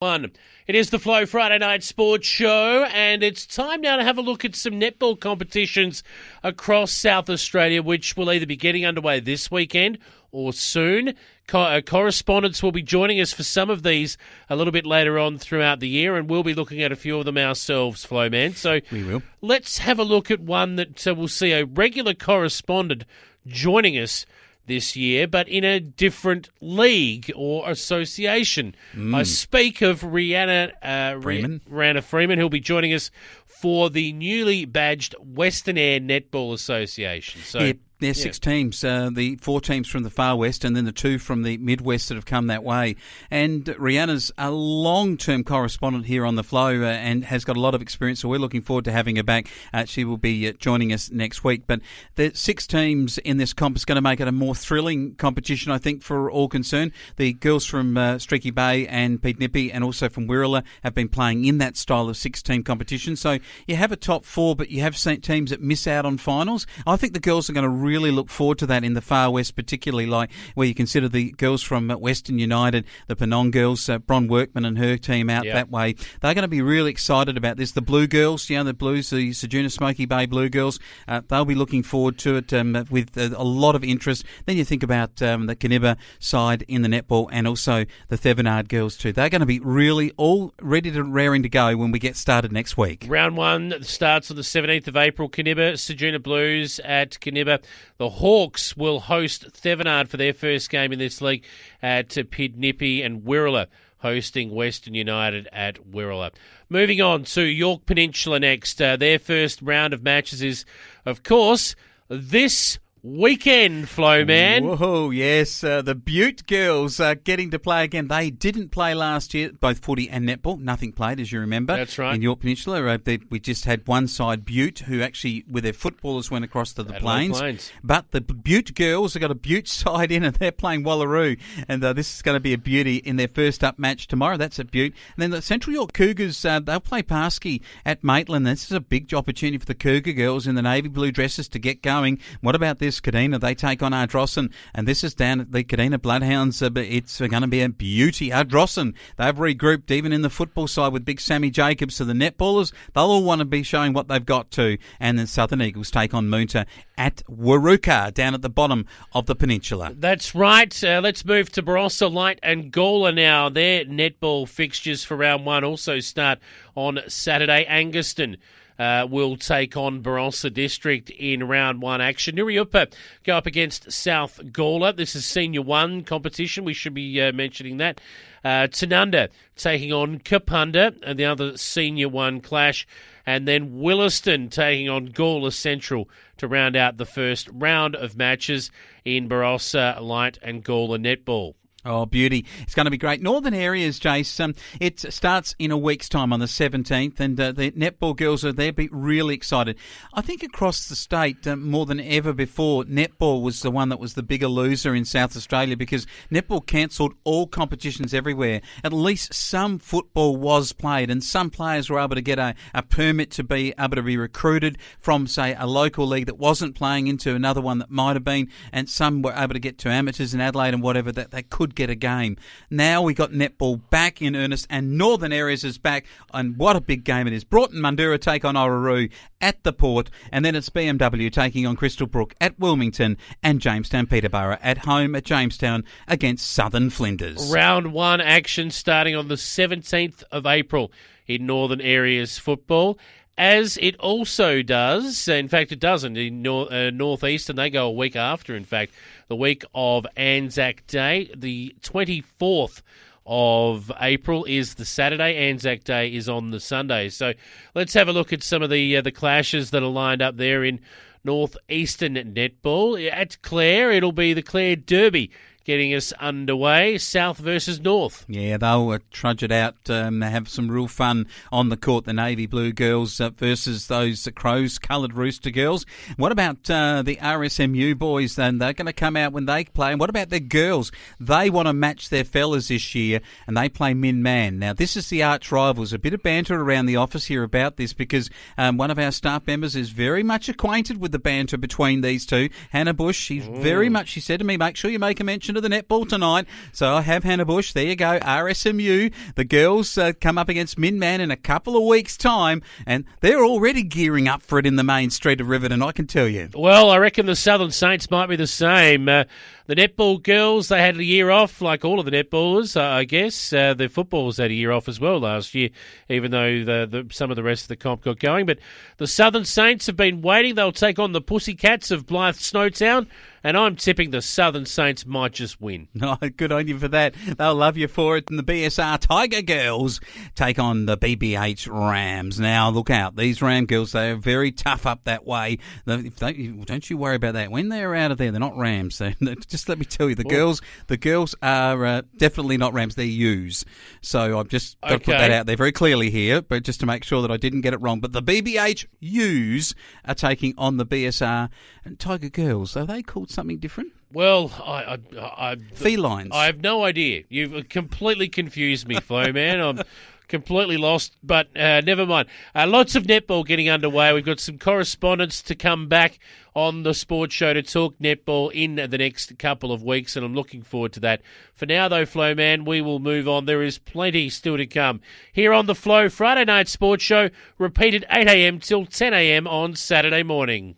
One. It is the Flow Friday Night Sports Show, and it's time now to have a look at some netball competitions across South Australia, which will either be getting underway this weekend or soon. Correspondents will be joining us for some of these a little bit later on throughout the year, and we'll be looking at a few of them ourselves, Flowman. So we will. Let's have a look at one that will see a regular correspondent joining us this year, but in a different league or association. I speak of Rihanna Freeman, who'll be joining us for the newly badged Western Eyre Netball Association. So. There's 6 teams, the 4 teams from the far west and then the 2 from the Midwest that have come that way. And Rihanna's a long-term correspondent here on The Flow and has got a lot of experience, so we're looking forward to having her back. She will be joining us next week. But the 6 teams in this comp is going to make it a more thrilling competition, I think, for all concerned. The girls from Streaky Bay and Pete Nippy and also from Wirrala have been playing in that style of 6-team competition. So you have a top 4, but you have teams that miss out on finals. I think the girls are going to really look forward to that in the far west, particularly like where you consider the girls from Western United, the Penong girls, Bron Workman and her team out that way. They're going to be really excited about this. The Blue girls, the Blues, the Sejuna Smoky Bay Blue girls, they'll be looking forward to it with a lot of interest. Then you think about the Canibba side in the netball and also the Thevenard girls too. They're going to be really all ready to raring to go when we get started next week. Round 1 starts on the 17th of April. Canibba, Sejuna Blues at Canibba. The Hawks will host Thevenard for their first game in this league at Pidnippy, and Wirrala hosting Western United at Wirrala. Moving on to Yorke Peninsula next. Their first round of matches is, of course, this weekend, Flowman. Whoa, yes. The Butte girls are getting to play again. They didn't play last year, both footy and netball. Nothing played, as you remember. That's right. In Yorke Peninsula, we just had one side, Butte, who actually, with their footballers, went across to the Plains. But the Butte girls have got a Butte side in, and they're playing Wallaroo. And this is going to be a beauty in their first up match tomorrow. That's at Butte. And then the Central York Cougars, they'll play Parsky at Maitland. This is a big opportunity for the Cougar girls in the navy blue dresses to get going. What about this? Kadina, they take on Ardrossan, and this is down at the Kadina Bloodhounds. It's going to be a beauty. Ardrossan, they've regrouped even in the football side with big Sammy Jacobs. So the netballers, they'll all want to be showing what they've got to. And then Southern Eagles take on Moonta at Waruka, down at the bottom of the peninsula. That's right. Let's move to Barossa Light and Gawler now. Their netball fixtures for round 1 also start on Saturday. Anguston will take on Barossa District in round 1 action. Nuriupa go up against South Gawler. This is Senior 1 competition. We should be mentioning that. Tanunda taking on Kapunda, and the other Senior 1 clash. And then Williston taking on Gawler Central to round out the first round of matches in Barossa Light and Gawler netball. Oh, beauty. It's going to be great. Northern areas, Jace, it starts in a week's time on the 17th, and the netball girls are there, be really excited. I think across the state, more than ever before, netball was the one that was the bigger loser in South Australia because netball cancelled all competitions everywhere. At least some football was played, and some players were able to get a permit to be able to be recruited from, say, a local league that wasn't playing into another one that might have been, and some were able to get to amateurs in Adelaide and whatever that they could get a game. Now we got netball back in earnest, and Northern Areas is back, and what a big game it is. Broughton Mundura take on Orroroo at the Port, and then it's BMW taking on Crystal Brook at Wilmington, and Jamestown Peterborough at home at Jamestown against Southern Flinders. Round 1 action starting on the 17th of April in Northern Areas football. As it also does, in fact it doesn't, in Northeastern, they go a week after, in fact, the week of Anzac Day. The 24th of April is the Saturday. Anzac Day is on the Sunday. So let's have a look at some of the clashes that are lined up there in Northeastern netball. At Clare, it'll be the Clare Derby getting us underway. South versus North. Yeah, they'll trudge it out, have some real fun on the court, the navy blue girls versus those Crows coloured rooster girls. What about the RSMU boys then? They're going to come out when they play. And what about their girls? They want to match their fellas this year, and they play min-man. Now, this is the arch rivals. A bit of banter around the office here about this because one of our staff members is very much acquainted with the banter between these two. Hannah Bush, she said to me, make sure you make a mention edition of the Netball tonight. So I have Hannah Bush. There you go, RSMU. The girls come up against Minman in a couple of weeks' time, and they're already gearing up for it in the main street of Riverton, I can tell you. Well, I reckon the Southern Saints might be the same. The netball girls, they had a year off, like all of the netballers, I guess. The footballers had a year off as well last year, even though some of the rest of the comp got going. But the Southern Saints have been waiting. They'll take on the Pussycats of Blythe Snowtown, and I'm tipping the Southern Saints might just win. Oh, good on you for that. They'll love you for it. And the BSR Tiger Girls take on the BBH Rams. Now, look out. These Ram girls, they are very tough up that way. Don't you worry about that. When they're out of there, they're not Rams. Just let me tell you, the girls are definitely not Rams. They're U's. So I've just got to put that out there very clearly here, but just to make sure that I didn't get it wrong. But the BBH U's are taking on the BSR and Tiger Girls. Are they called something different? Well, felines. I have no idea. You've completely confused me, Flo, man. I'm completely lost, but never mind. Lots of netball getting underway. We've got some correspondents to come back on the sports show to talk netball in the next couple of weeks, and I'm looking forward to that. For now, though, Flo, man, we will move on. There is plenty still to come. Here on the Flo Friday Night Sports Show, repeated 8 a.m. till 10 a.m. on Saturday morning.